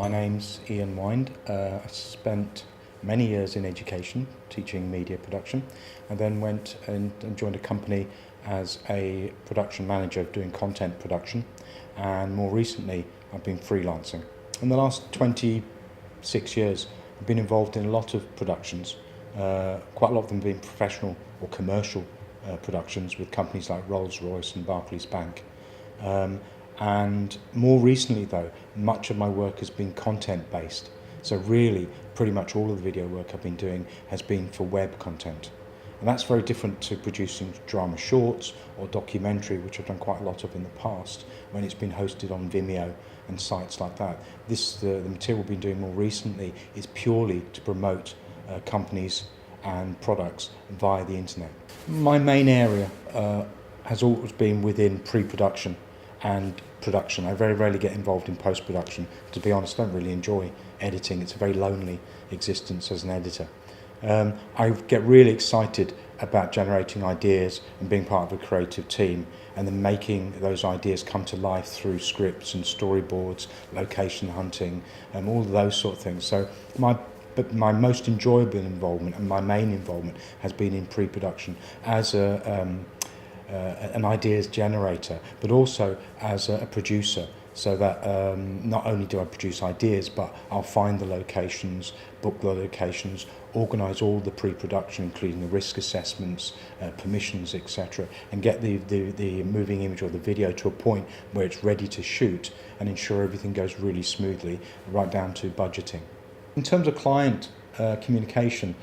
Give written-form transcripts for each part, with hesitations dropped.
My name's Ian Wind. I spent many years in education teaching media production, and then went and joined a company as a production manager doing content production, and more recently I've been freelancing. In the last 26 years I've been involved in a lot of productions, quite a lot of them being professional or commercial productions with companies like Rolls-Royce and Barclays Bank. And more recently though, much of my work has been content based. So really, pretty much all of the video work I've been doing has been for web content. And that's very different to producing drama shorts or documentary, which I've done quite a lot of in the past, when it's been hosted on Vimeo and sites like that. The material we've been doing more recently is purely to promote companies and products via the internet. My main area has always been within pre-production and production. I very rarely get involved in post-production. To be honest, I don't really enjoy editing. It's a very lonely existence as an editor. I get really excited about generating ideas and being part of a creative team, and then making those ideas come to life through scripts and storyboards, location hunting, and all of those sort of things. So my most enjoyable involvement and my main involvement has been in pre-production as an ideas generator, but also as a producer, so that not only do I produce ideas, but I'll find the locations, book the locations, organise all the pre-production, including the risk assessments, permissions, etc., and get the moving image or the video to a point where it's ready to shoot, and ensure everything goes really smoothly, right down to budgeting. In terms of client communication,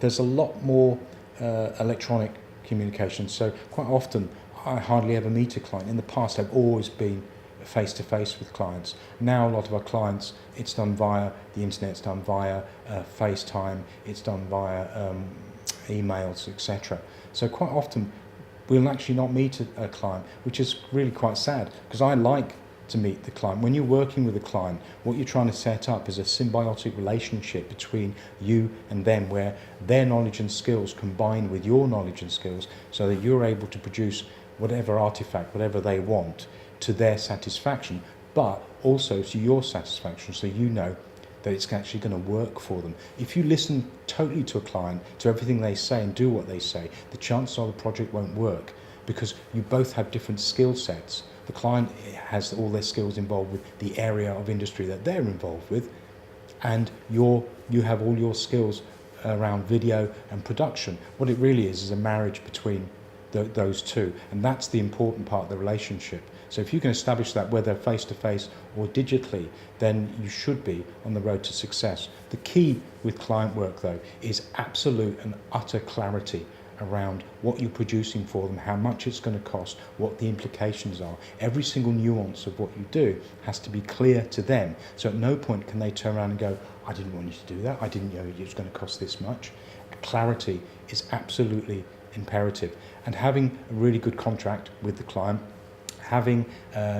there's a lot more electronic communication, so quite often I hardly ever meet a client. In the past I've always been face-to-face with clients. Now a lot of our clients, it's done via the internet, it's done via FaceTime, it's done via emails, etc. So quite often we'll actually not meet a client, which is really quite sad, because I like to meet the client. When you're working with a client, what you're trying to set up is a symbiotic relationship between you and them, where their knowledge and skills combine with your knowledge and skills, so that you're able to produce whatever artifact, whatever they want, to their satisfaction, but also to your satisfaction, so you know that it's actually going to work for them. If you listen totally to a client, to everything they say and do what they say, the chances are the project won't work, because you both have different skill sets. The client has all their skills involved with the area of industry that they're involved with, and you have all your skills around video and production. What it really is a marriage between those two, and that's the important part of the relationship. So if you can establish that, whether face-to-face or digitally, then you should be on the road to success. The key with client work though is absolute and utter clarity around what you're producing for them, how much it's going to cost, what the implications are. Every single nuance of what you do has to be clear to them, so at no point can they turn around and go, I didn't want you to do that, I didn't know it was going to cost this much. Clarity is absolutely imperative, and having a really good contract with the client, having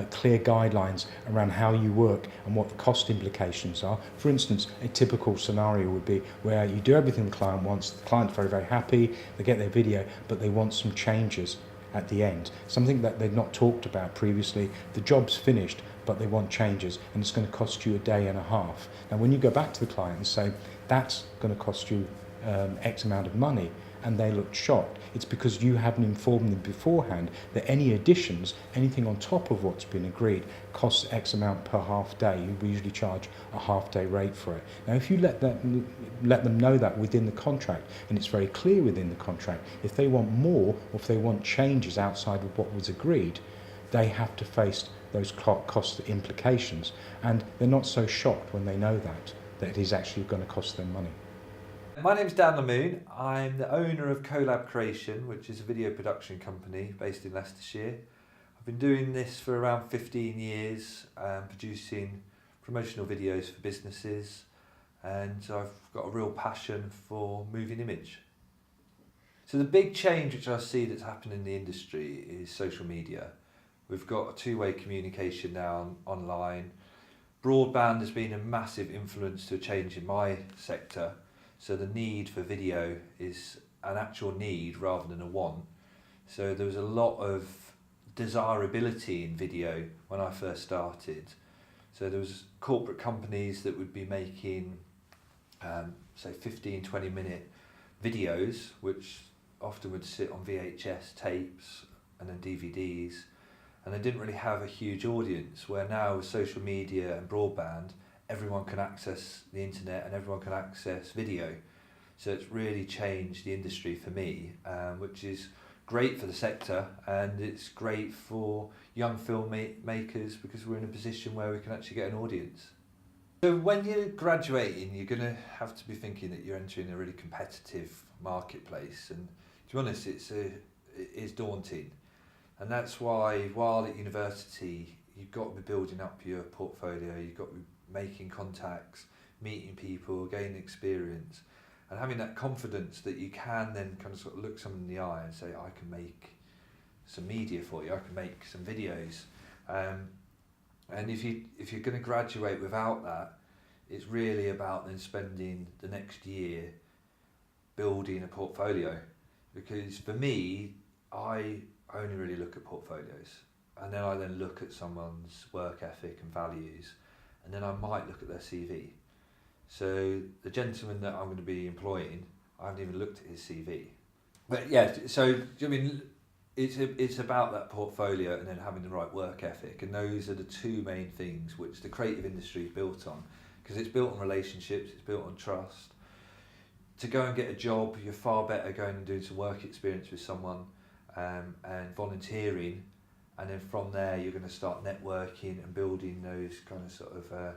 clear guidelines around how you work and what the cost implications are. For instance, a typical scenario would be where you do everything the client wants, the client's very, very happy, they get their video, but they want some changes at the end. Something that they've not talked about previously. The job's finished, but they want changes, and it's going to cost you a day and a half. Now, when you go back to the client and say, that's going to cost you X amount of money, and they look shocked, it's because you haven't informed them beforehand that any additions, anything on top of what's been agreed, costs X amount per half day. We usually charge a half day rate for it. Now, if you let them know that within the contract, and it's very clear within the contract, if they want more, or if they want changes outside of what was agreed, they have to face those cost implications, and they're not so shocked when they know that it is actually going to cost them money. My name's Dan Lamoon. I'm the owner of Collab Creation, which is a video production company based in Leicestershire. I've been doing this for around 15 years, producing promotional videos for businesses, and I've got a real passion for moving image. So the big change which I see that's happened in the industry is social media. We've got a two-way communication now online. Broadband has been a massive influence to a change in my sector. So the need for video is an actual need rather than a want. So there was a lot of desirability in video when I first started. So there was corporate companies that would be making, say 15, 20-minute videos, which often would sit on VHS tapes and then DVDs, and they didn't really have a huge audience, where now with social media and broadband, everyone can access the internet and everyone can access video. So it's really changed the industry for me, which is great for the sector, and it's great for young filmmakers because we're in a position where we can actually get an audience. So when you're graduating, you're going to have to be thinking that you're entering a really competitive marketplace, and to be honest, it is daunting. And that's why, while at university, you've got to be building up your portfolio, you've got to be making contacts, meeting people, gaining experience, and having that confidence that you can then kind of sort of look someone in the eye and say, I can make some media for you, I can make some videos. And if you're going to graduate without that, it's really about then spending the next year building a portfolio. Because for me, I only really look at portfolios, and then I look at someone's work ethic and values, and then I might look at their CV. So the gentleman that I'm going to be employing, I haven't even looked at his CV. But yeah, so I mean, it's about that portfolio and then having the right work ethic, and those are the two main things which the creative industry is built on, because it's built on relationships, it's built on trust. To go and get a job, you're far better going and doing some work experience with someone, and volunteering, and then from there you're going to start networking and building those kind of sort of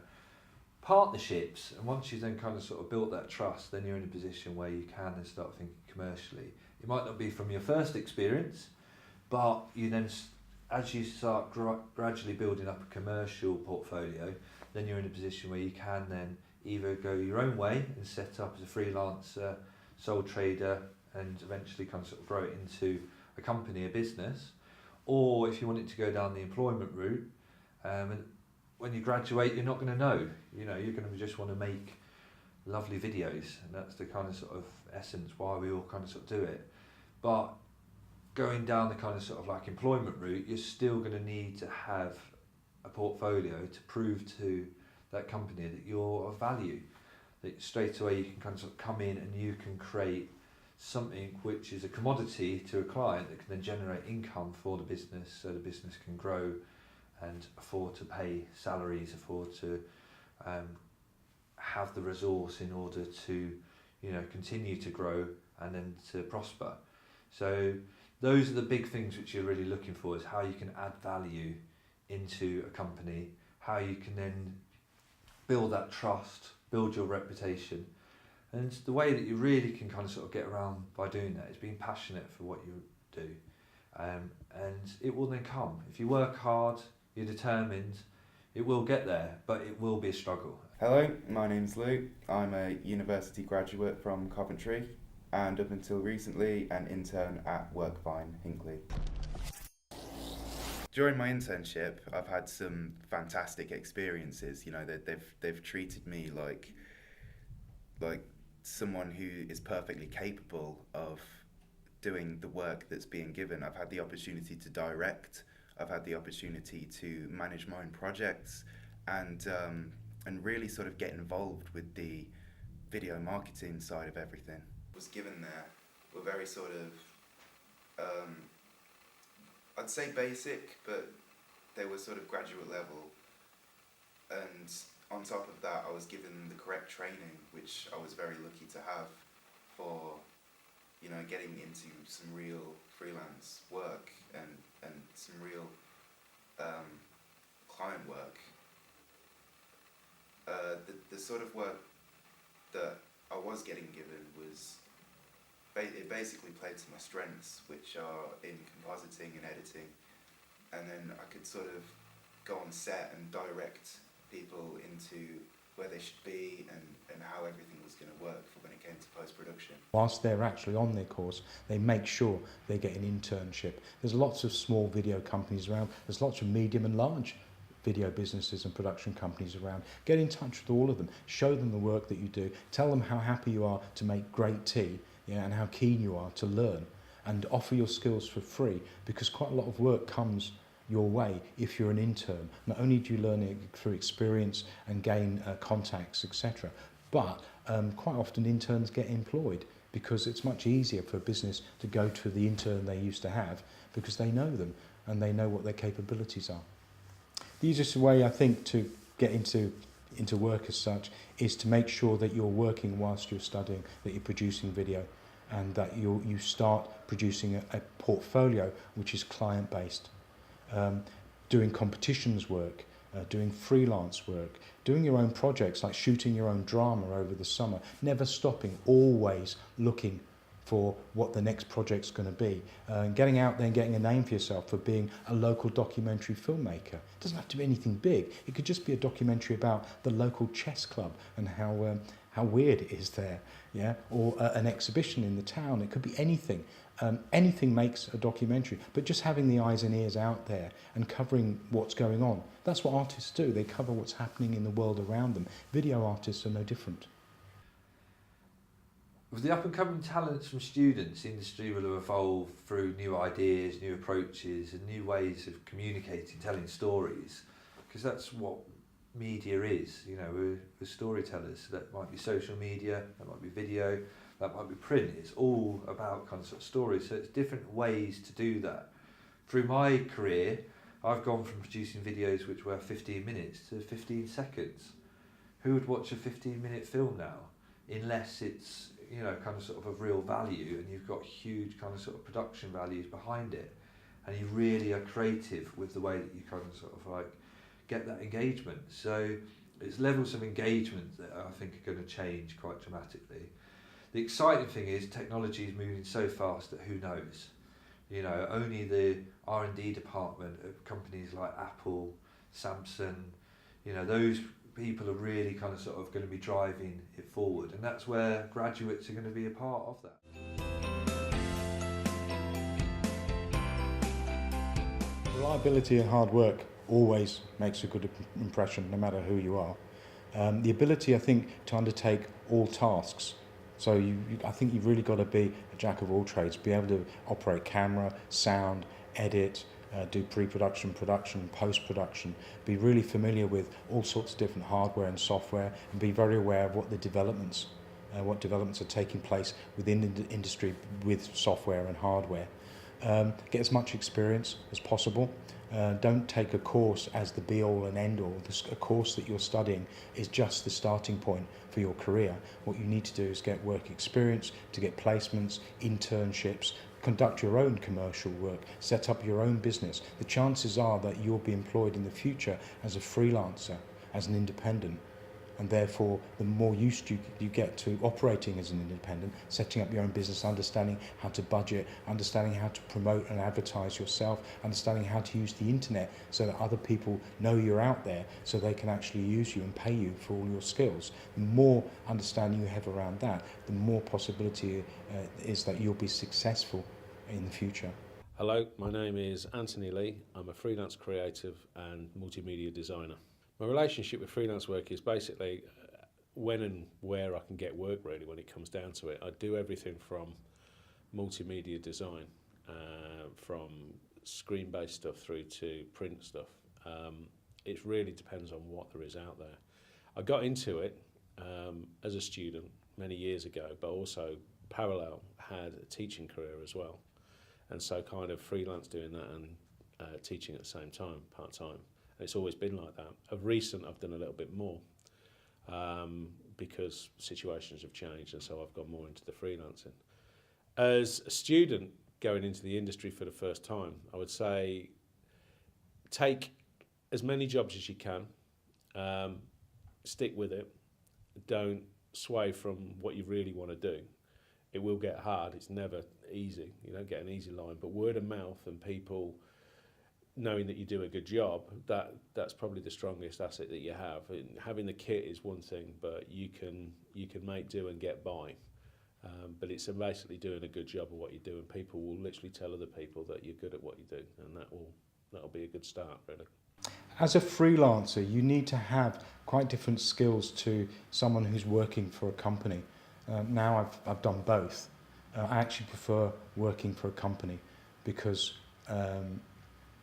partnerships. And once you've then kind of sort of built that trust, then you're in a position where you can then start thinking commercially. It might not be from your first experience, but you then, as you start gradually building up a commercial portfolio, then you're in a position where you can then either go your own way and set up as a freelancer, sole trader, and eventually kind of sort of grow it into a company, a business, or if you want it to go down the employment route, and when you graduate, you're not going to know. You know, you're going to just want to make lovely videos, and that's the kind of sort of essence why we all kind of sort of do it. But going down the kind of sort of like employment route, you're still going to need to have a portfolio to prove to that company that you're of value. That straight away you can kind of sort of come in and you can create something which is a commodity to a client that can then generate income for the business, so the business can grow and afford to pay salaries, afford to have the resource in order to, you know, continue to grow and then to prosper. So those are the big things which you're really looking for, is how you can add value into a company, how you can then build that trust, build your reputation. And the way that you really can kind of sort of get around by doing that is being passionate for what you do. And it will then come. If you work hard, you're determined, it will get there, but it will be a struggle. Hello, my name's Luke. I'm a university graduate from Coventry, and up until recently an intern at Workvine, Hinckley. During my internship, I've had some fantastic experiences. You know, they've treated me like someone who is perfectly capable of doing the work that's being given. I've had the opportunity to direct. I've had the opportunity to manage my own projects, and really sort of get involved with the video marketing side of everything. Was given there were very sort of I'd say basic, but they were sort of graduate level, and on top of that I was given the correct training, which I was very lucky to have for, you know, getting into some real freelance work and some real client work. The sort of work that I was getting given was it basically played to my strengths, which are in compositing and editing, and then I could sort of go on set and direct people into where they should be and how everything was going to work for when it came to post-production. Whilst they're actually on their course, they make sure they get an internship. There's lots of small video companies around, there's lots of medium and large video businesses and production companies around. Get in touch with all of them, show them the work that you do, tell them how happy you are to make great tea, yeah, and how keen you are to learn, and offer your skills for free, because quite a lot of work comes your way if you're an intern. Not only do you learn it through experience and gain contacts, etc., but quite often interns get employed because it's much easier for a business to go to the intern they used to have because they know them and they know what their capabilities are. The easiest way, I think, to get into work as such is to make sure that you're working whilst you're studying, that you're producing video, and that you start producing a portfolio which is client-based. Doing competitions work, doing freelance work, doing your own projects like shooting your own drama over the summer, never stopping, always looking for what the next project's going to be. Getting out there and getting a name for yourself for being a local documentary filmmaker. It doesn't have to be anything big. It could just be a documentary about the local chess club and how weird it is there, yeah, or an exhibition in the town. It could be anything. Anything makes a documentary, but just having the eyes and ears out there and covering what's going on. That's what artists do. They cover what's happening in the world around them. Video artists are no different. With the up-and-coming talents from students, the industry will have evolved through new ideas, new approaches and new ways of communicating, telling stories, because that's what media is. You know, we're storytellers. That might be social media, that might be video, that might be print. It's all about kind of sort of stories, so it's different ways to do that. Through my career, I've gone from producing videos which were 15 minutes to 15 seconds. Who would watch a 15-minute film now, unless it's, you know, kind of sort of real value and you've got huge kind of sort of production values behind it, and you really are creative with the way that you kind of sort of like get that engagement. So it's levels of engagement that I think are going to change quite dramatically. The exciting thing is technology is moving so fast that who knows? You know, only the R&D department of companies like Apple, Samsung, you know, those people are really kind of sort of going to be driving it forward, and that's where graduates are going to be a part of that. Reliability and hard work always makes a good impression, no matter who you are. The ability, I think, to undertake all tasks. So I think you've really got to be a jack of all trades, be able to operate camera, sound, edit, do pre-production, production, post-production, be really familiar with all sorts of different hardware and software, and be very aware of what developments are taking place within the industry with software and hardware. Get as much experience as possible. Don't take a course as the be-all and end-all. A course that you're studying is just the starting point for your career. What you need to do is get work experience, to get placements, internships, conduct your own commercial work, set up your own business. The chances are that you'll be employed in the future as a freelancer, as an independent, and therefore the more used you get to operating as an independent, setting up your own business, understanding how to budget, understanding how to promote and advertise yourself, understanding how to use the internet so that other people know you're out there, so they can actually use you and pay you for all your skills. The more understanding you have around that, the more possibility is that you'll be successful in the future. Hello, my name is Anthony Lee. I'm a freelance creative and multimedia designer. My relationship with freelance work is basically when and where I can get work, really, when it comes down to it. I do everything from multimedia design, from screen-based stuff through to print stuff. It really depends on what there is out there. I got into it as a student many years ago, but also parallel had a teaching career as well. And so kind of freelance doing that and teaching at the same time, part-time. It's always been like that. Of recent, I've done a little bit more because situations have changed, and so I've gone more into the freelancing. As a student going into the industry for the first time, I would say take as many jobs as you can, stick with it, don't sway from what you really want to do. It will get hard, it's never easy, you don't get an easy line, but word of mouth and people knowing that you do a good job, that's probably the strongest asset that you have. Having the kit is one thing, but you can make do and get by. But it's basically doing a good job of what you do, and people will literally tell other people that you're good at what you do, and that'll be a good start, really. As a freelancer, you need to have quite different skills to someone who's working for a company. Now I've done both. I actually prefer working for a company because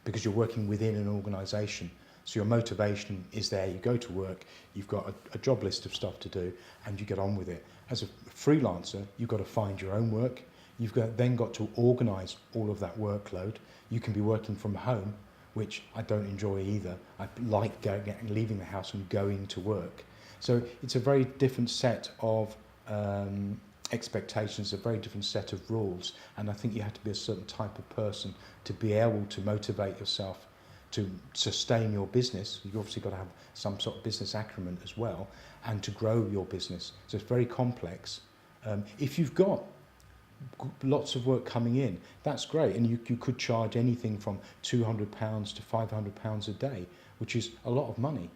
because you're working within an organisation. So your motivation is there. You go to work, you've got a job list of stuff to do, and you get on with it. As a freelancer, you've got to find your own work. You've then got to organise all of that workload. You can be working from home, which I don't enjoy either. I like leaving the house and going to work. So it's a very different set of expectations, a very different set of rules, and I think you have to be a certain type of person to be able to motivate yourself to sustain your business. You've obviously got to have some sort of business acumen as well, and to grow your business. So it's very complex. If you've got lots of work coming in, that's great, and you could charge anything from £200 to £500 a day, which is a lot of money.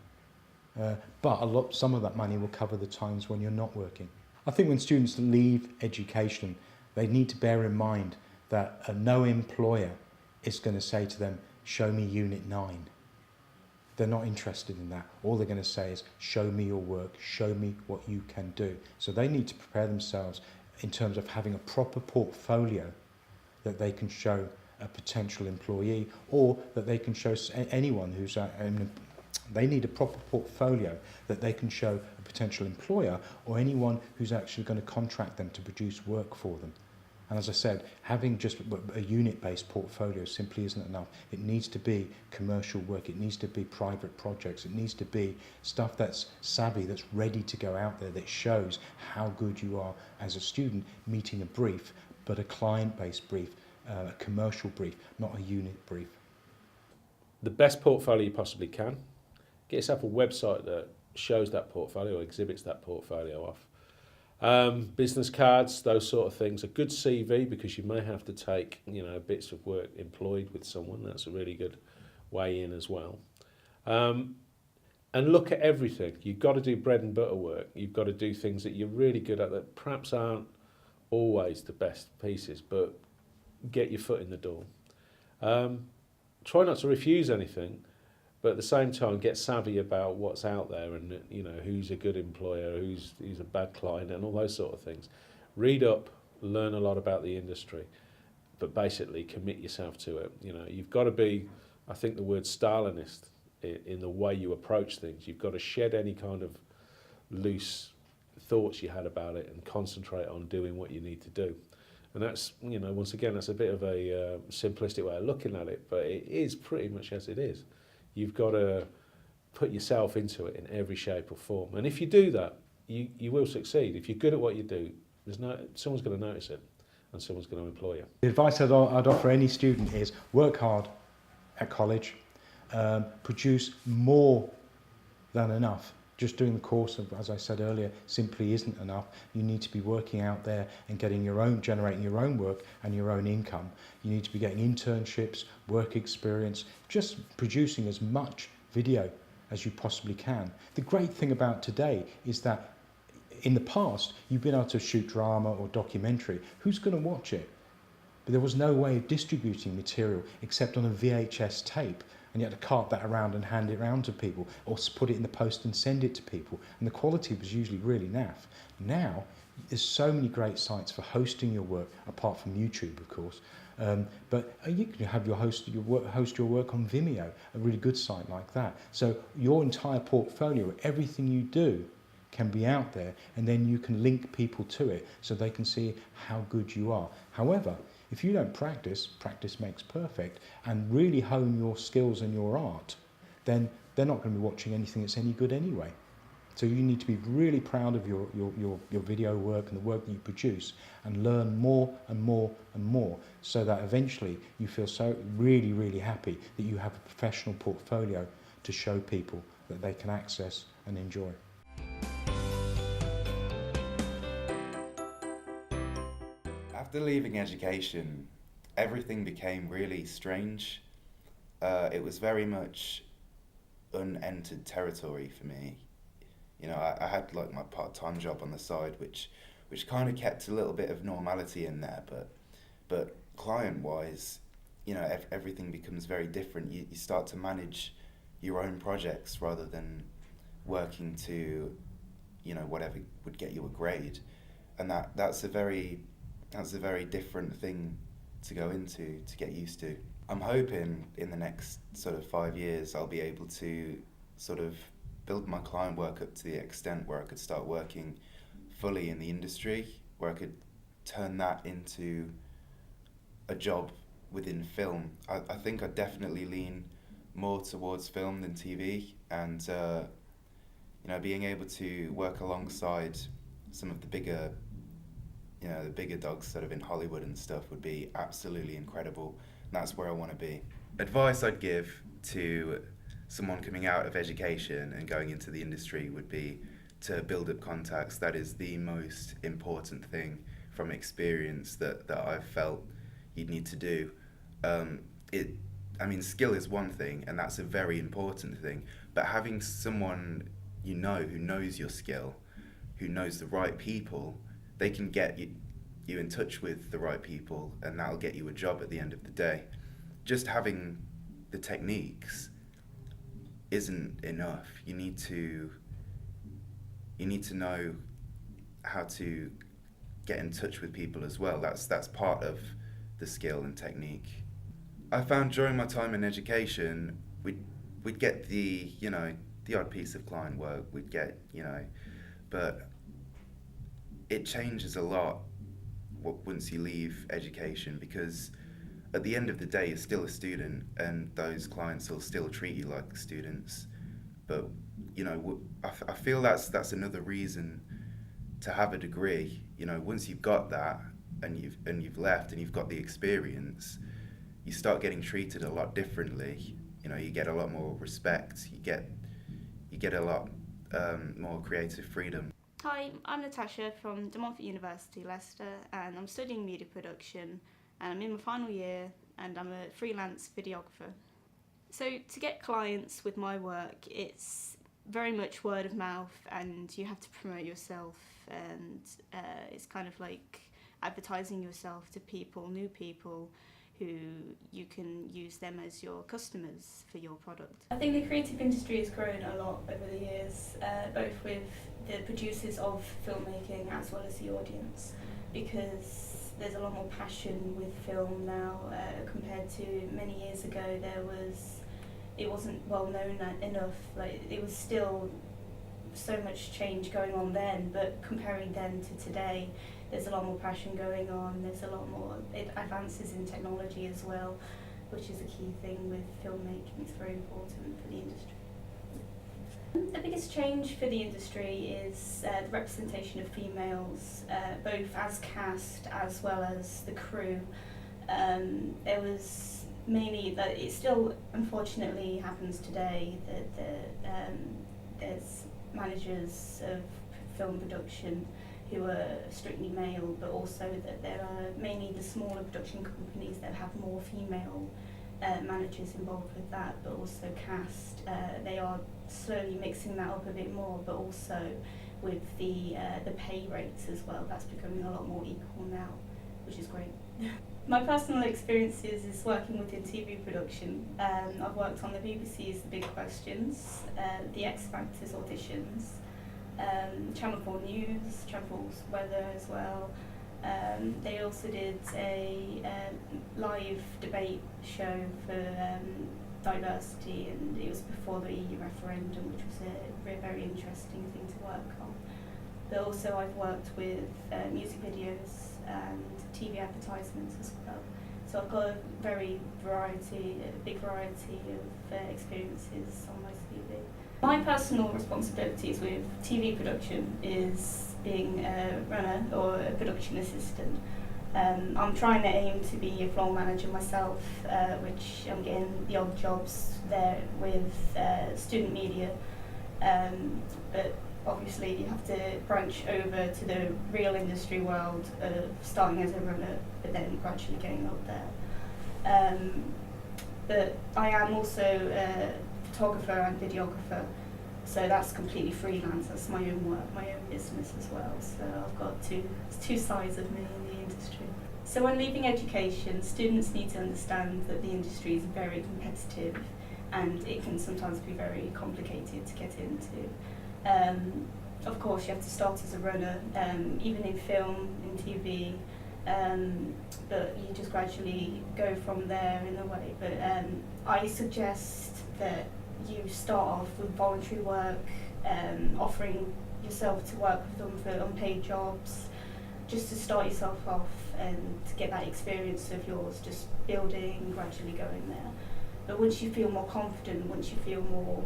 But some of that money will cover the times when you're not working. I think when students leave education, they need to bear in mind that no employer is going to say to them, show me Unit 9. They're not interested in that. All they're going to say is, show me your work, show me what you can do. So they need to prepare themselves in terms of having a proper portfolio that they can show a potential employee, or that they can show anyone who's they need a proper portfolio that they can show a potential employer or anyone who's actually going to contract them to produce work for them. And as I said, having just a unit-based portfolio simply isn't enough. It needs to be commercial work, it needs to be private projects, it needs to be stuff that's savvy, that's ready to go out there, that shows how good you are as a student meeting a brief, but a client-based brief, a commercial brief, not a unit brief. The best portfolio you possibly can. Get yourself a website that shows that portfolio, exhibits that portfolio off. Business cards, those sort of things. A good CV, because you may have to take, bits of work employed with someone. That's a really good way in as well. And look at everything. You've got to do bread and butter work. You've got to do things that you're really good at that perhaps aren't always the best pieces, but get your foot in the door. Try not to refuse anything, but at the same time get savvy about what's out there and who's a good employer, who's a bad client, and all those sort of things. Read up, learn a lot about the industry, but basically commit yourself to it. You've got to be, I think the word Stalinist in the way you approach things. You've got to shed any kind of loose thoughts you had about it and concentrate on doing what you need to do. And that's, once again, that's a bit of a simplistic way of looking at it, but it is pretty much as it is. You've got to put yourself into it in every shape or form. And if you do that, you will succeed. If you're good at what you do, someone's going to notice it and someone's going to employ you. The advice I'd offer any student is work hard at college, produce more than enough. Just doing the course, as I said earlier, simply isn't enough. You need to be working out there and generating your own work and your own income. You need to be getting internships, work experience, just producing as much video as you possibly can. The great thing about today is that in the past, you've been able to shoot drama or documentary. Who's going to watch it? But there was no way of distributing material except on a VHS tape. And you had to cart that around and hand it around to people, or put it in the post and send it to people. And the quality was usually really naff. Now, there's so many great sites for hosting your work, apart from YouTube, of course. But you can have host your work on Vimeo, a really good site like that. So your entire portfolio, everything you do, can be out there, and then you can link people to it so they can see how good you are. However, if you don't practice makes perfect, and really hone your skills and your art, then they're not going to be watching anything that's any good anyway. So you need to be really proud of your video work and the work that you produce, and learn more and more and more, so that eventually you feel so really, really happy that you have a professional portfolio to show people that they can access and enjoy. After leaving education, everything became really strange. It was very much unentered territory for me. I had like my part-time job on the side, which kind of kept a little bit of normality in there, but client-wise, everything becomes very different. You start to manage your own projects rather than working to, whatever would get you a grade, and that's a very different thing to go into, to get used to. I'm hoping in the next sort of 5 years I'll be able to sort of build my client work up to the extent where I could start working fully in the industry, where I could turn that into a job within film. I think I definitely lean more towards film than TV, and being able to work alongside some of the bigger dogs sort of in Hollywood and stuff would be absolutely incredible. And that's where I want to be. Advice I'd give to someone coming out of education and going into the industry would be to build up contacts. That is the most important thing from experience that I've felt you'd need to do. Skill is one thing, and that's a very important thing, but having someone who knows your skill, who knows the right people, they can get you in touch with the right people, and that'll get you a job at the end of the day. Just having the techniques isn't enough. You need to know how to get in touch with people as well. That's part of the skill and technique. I found during my time in education, we'd get the odd piece of client work, but it changes a lot once you leave education, because at the end of the day you're still a student and those clients will still treat you like students. But I feel that's another reason to have a degree. Once you've got that and you've left and you've got the experience, you start getting treated a lot differently. You get a lot more respect. You get a lot more creative freedom. Hi, I'm Natasha from University, Leicester, and I'm studying media production, and I'm in my final year, and I'm a freelance videographer. So to get clients with my work, it's very much word of mouth, and you have to promote yourself, and it's kind of like advertising yourself to new people, who you can use them as your customers for your product. I think the creative industry has grown a lot over the years, both with the producers of filmmaking as well as the audience, because there's a lot more passion with film now compared to many years ago. It wasn't well known enough. It was still so much change going on then, but comparing then to today, there's a lot more passion going on. There's a lot more advances in technology as well, which is a key thing with filmmaking. It's very important for the industry. The biggest change for the industry is the representation of females, both as cast as well as the crew. There was mainly that it still unfortunately happens today that there's managers of film production who are strictly male, but also that there are mainly the smaller production companies that have more female managers involved with that, but also cast. They are slowly mixing that up a bit more, but also with the pay rates as well. That's becoming a lot more equal now, which is great. My personal experiences is working within TV production. I've worked on the BBC's The Big Questions, the X Factor's auditions, Channel 4 News, Channel 4's weather as well. They also did a live debate show for diversity, and it was before the EU referendum, which was a very interesting thing to work on. But also I've worked with music videos and TV advertisements as well. So I've got a big variety of experiences on my CV. My personal responsibilities with TV production is being a runner or a production assistant. I'm trying to aim to be a floor manager myself, which I'm getting the odd jobs there with student media. But obviously you have to branch over to the real industry world of starting as a runner, but then gradually getting up there. But I am also a photographer and videographer, so that's completely freelance. That's my own work, my own business as well. So I've got two sides of me in the industry. So when leaving education, students need to understand that the industry is very competitive and it can sometimes be very complicated to get into. Of course, you have to start as a runner, even in film, in TV. but you just gradually go from there in a way. But I suggest that you start off with voluntary work, offering yourself to work with them for unpaid jobs, just to start yourself off and to get that experience of yours, just building, gradually going there. But once you feel more confident, once you feel more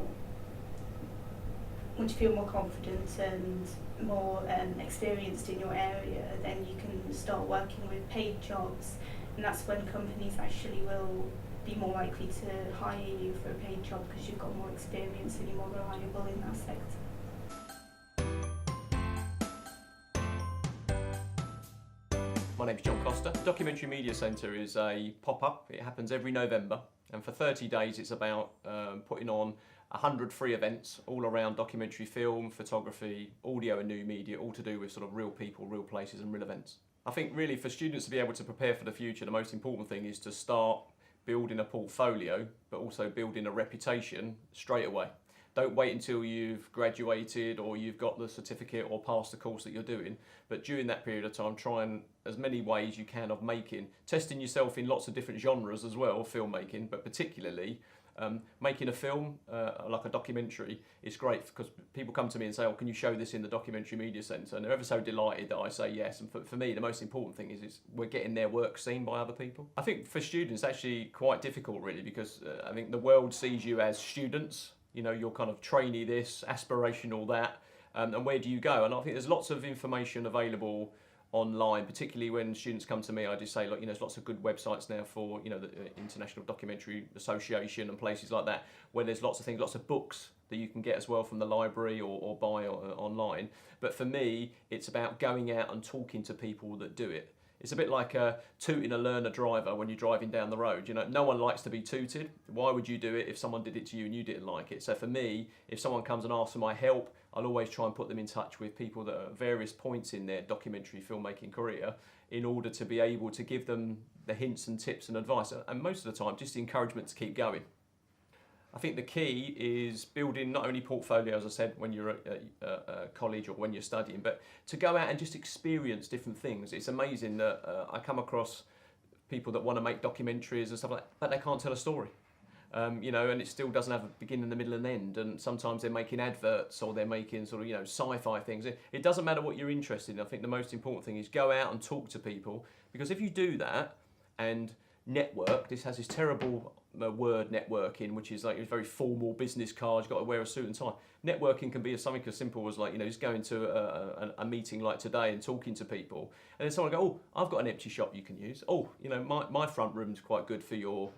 confident and more experienced in your area, then you can start working with paid jobs, and that's when companies actually will be more likely to hire you for a paid job because you've got more experience and you're more reliable in that sector. My name's John Costa. Documentary Media Centre is a pop-up. It happens every November, and for 30 days it's about putting on 100 free events all around documentary film, photography, audio and new media, all to do with sort of real people, real places and real events. I think really for students to be able to prepare for the future, the most important thing is to start building a portfolio, but also building a reputation straight away. Don't wait until you've graduated or you've got the certificate or passed the course that you're doing, but during that period of time, try and as many ways you can of making, testing yourself in lots of different genres as well, filmmaking, but particularly making a film, like a documentary, is great because people come to me and say, oh, can you show this in the Documentary Media Centre? And they're ever so delighted that I say yes. And for me, the most important thing is we're getting their work seen by other people. I think for students, it's actually quite difficult really, because I think the world sees you as students. You know, you're kind of trainee this, aspirational that, and where do you go? And I think there's lots of information available online, particularly when students come to me. I just say, look, you know, there's lots of good websites now for, you know, the International Documentary Association and places like that, where there's lots of things, lots of books that you can get as well from the library or buy online. But for me, it's about going out and talking to people that do it. It's a bit like tooting a learner driver when you're driving down the road. You know, no one likes to be tooted. Why would you do it if someone did it to you and you didn't like it? So for me, if someone comes and asks for my help, I'll always try and put them in touch with people that are at various points in their documentary filmmaking career in order to be able to give them the hints and tips and advice. And most of the time, just the encouragement to keep going. I think the key is building not only portfolio, as I said, when you're at college or when you're studying, but to go out and just experience different things. It's amazing that I come across people that want to make documentaries and stuff like that, but they can't tell a story. You know, and it still doesn't have a beginning, the middle and end, and sometimes they're making adverts or they're making sort of, you know, sci-fi things. It doesn't matter what you're interested in. I think the most important thing is go out and talk to people, because if you do that and network, this has this terrible word networking, which is like a very formal business card, you've got to wear a suit and tie. Networking can be something as simple as, like, you know, just going to a meeting like today and talking to people, and then someone go, oh, I've got an empty shop you can use. Oh, you know, my front room's quite good for your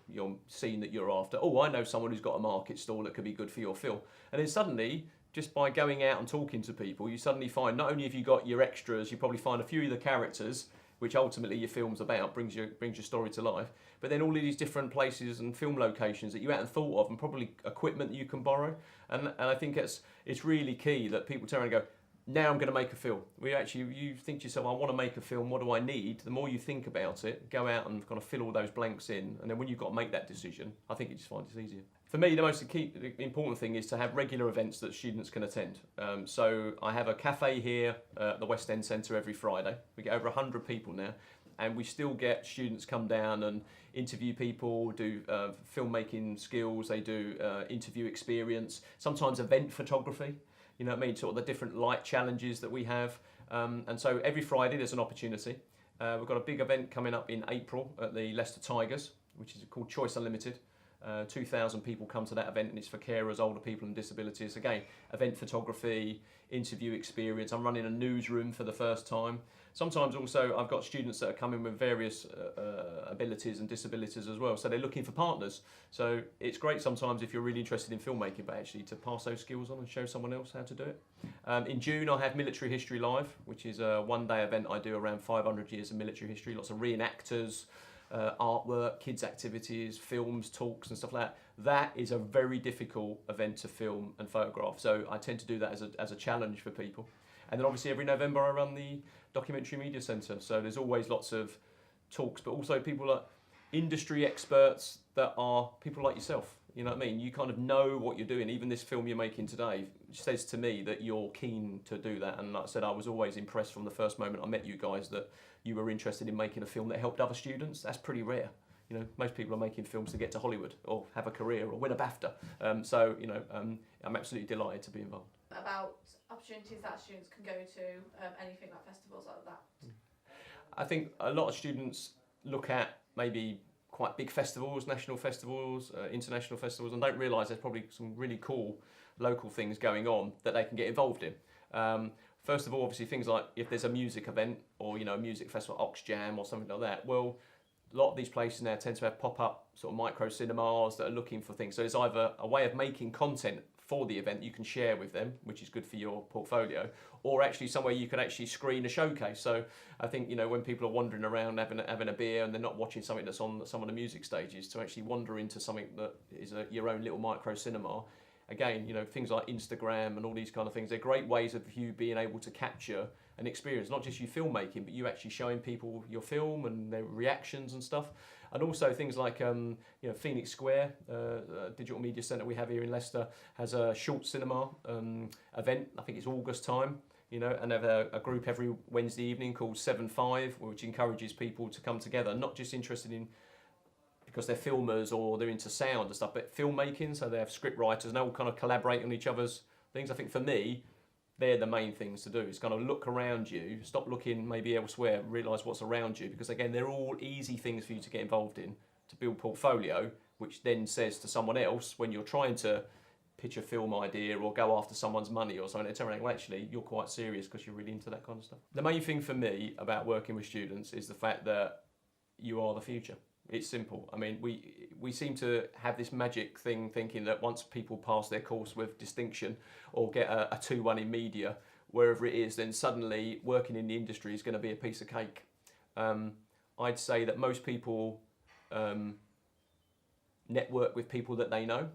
scene that you're after. Oh, I know someone who's got a market stall that could be good for your film. And then suddenly, just by going out and talking to people, you suddenly find not only have you got your extras, you probably find a few of the characters, which ultimately your film's about, brings your story to life. But then all of these different places and film locations that you hadn't thought of, and probably equipment that you can borrow. And I think it's really key that people turn around and go, now I'm going to make a film. You think to yourself, I want to make a film, what do I need? The more you think about it, go out and kind of fill all those blanks in, and then when you've got to make that decision, I think you just find it's easier. For me, the most important thing is to have regular events that students can attend. So I have a cafe here at the West End Centre every Friday. We get over 100 people now, and we still get students come down and interview people, do filmmaking skills, they do interview experience, sometimes event photography, you know what I mean, sort of the different light challenges that we have. And so every Friday there's an opportunity. We've got a big event coming up in April at the Leicester Tigers, which is called Choice Unlimited. 2,000 people come to that event, and it's for carers, older people and disabilities. Again, event photography, interview experience. I'm running a newsroom for the first time. Sometimes also I've got students that are coming with various abilities and disabilities as well, so they're looking for partners. So it's great sometimes if you're really interested in filmmaking, but actually to pass those skills on and show someone else how to do it. In June I have Military History Live, which is a one-day event I do around 500 years of military history, lots of reenactors, artwork, kids' activities, films, talks and stuff like that. That is a very difficult event to film and photograph, so I tend to do that as a challenge for people. And then obviously every November I run the Documentary Media Centre, so there's always lots of talks, but also people industry experts that are people like yourself. You know what I mean? You kind of know what you're doing. Even this film you're making today says to me that you're keen to do that. And like I said, I was always impressed from the first moment I met you guys that you were interested in making a film that helped other students. That's pretty rare. You know, most people are making films to get to Hollywood or have a career or win a BAFTA. So, you know, I'm absolutely delighted to be involved. About opportunities that students can go to, anything like festivals like that. I think a lot of students look at maybe quite big festivals, national festivals, international festivals, and don't realise there's probably some really cool local things going on that they can get involved in. First of all, obviously things like if there's a music event or, you know, a music festival, Ox Jam or something like that, well, a lot of these places now tend to have pop-up sort of micro cinemas that are looking for things. So it's either a way of making content for the event you can share with them, which is good for your portfolio, or actually somewhere you can actually screen a showcase. So I think, you know, when people are wandering around having a beer and they're not watching something that's on some of the music stages, to actually wander into something that is your own little micro cinema. Again, you know, things like Instagram and all these kind of things, they're great ways of you being able to capture an experience, not just you filmmaking, but you actually showing people your film and their reactions and stuff. And also things like, you know, Phoenix Square, digital media centre we have here in Leicester, has a short cinema event. I think it's August time, you know, and they have a group every Wednesday evening called 7-5, which encourages people to come together, not just interested in because they're filmers or they're into sound and stuff, but filmmaking, so they have script writers and they all kind of collaborate on each other's things. I think for me, they're the main things to do. It's kind of look around you, stop looking maybe elsewhere, realise what's around you, because again, they're all easy things for you to get involved in, to build portfolio, which then says to someone else, when you're trying to pitch a film idea or go after someone's money or something, they turn around, well, actually, you're quite serious because you're really into that kind of stuff. The main thing for me about working with students is the fact that you are the future. It's simple. I mean, we seem to have this magic thing thinking that once people pass their course with distinction or get a 2-1 in media, wherever it is, then suddenly working in the industry is going to be a piece of cake. I'd say that most people network with people that they know.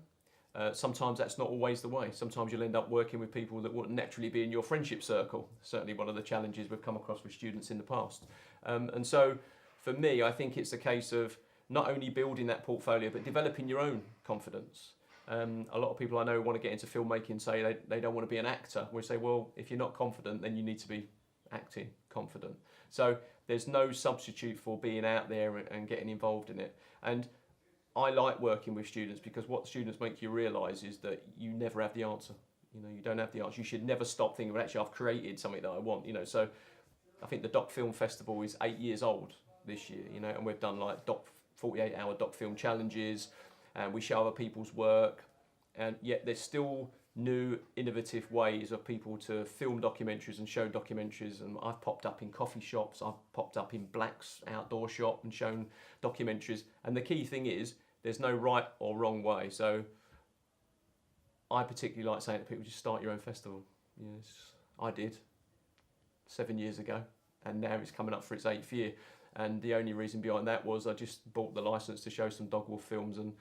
Sometimes that's not always the way. Sometimes you'll end up working with people that wouldn't naturally be in your friendship circle. Certainly one of the challenges we've come across with students in the past. And so for me, I think it's a case of not only building that portfolio, but developing your own confidence. A lot of people I know want to get into filmmaking say they don't want to be an actor. We say, well, if you're not confident, then you need to be acting confident. So there's no substitute for being out there and getting involved in it. And I like working with students because what students make you realise is that you never have the answer. You know, you don't have the answer. You should never stop thinking, well, actually, I've created something that I want. You know, so I think the Doc Film Festival is 8 years old this year. You know, and we've done like 48-hour doc film challenges, and we show other people's work, and yet there's still new innovative ways of people to film documentaries and show documentaries. And I've popped up in coffee shops, I've popped up in Black's outdoor shop and shown documentaries. And the key thing is there's no right or wrong way. So I particularly like saying to people, just start your own festival. Yes, I did 7 years ago, and now it's coming up for its 8th year. And the only reason behind that was I just bought the licence to show some Dogwolf films and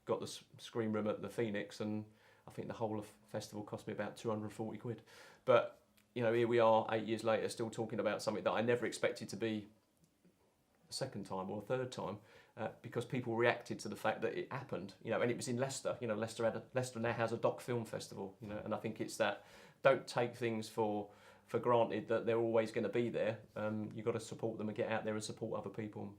got the screen room at the Phoenix, and I think the whole of festival cost me about 240 quid. But, you know, here we are 8 years later still talking about something that I never expected to be a second time or a third time, because people reacted to the fact that it happened, you know, and it was in Leicester. You know, Leicester now has a doc film festival, you know, and I think it's that don't take things for granted that they're always going to be there. You've got to support them and get out there and support other people.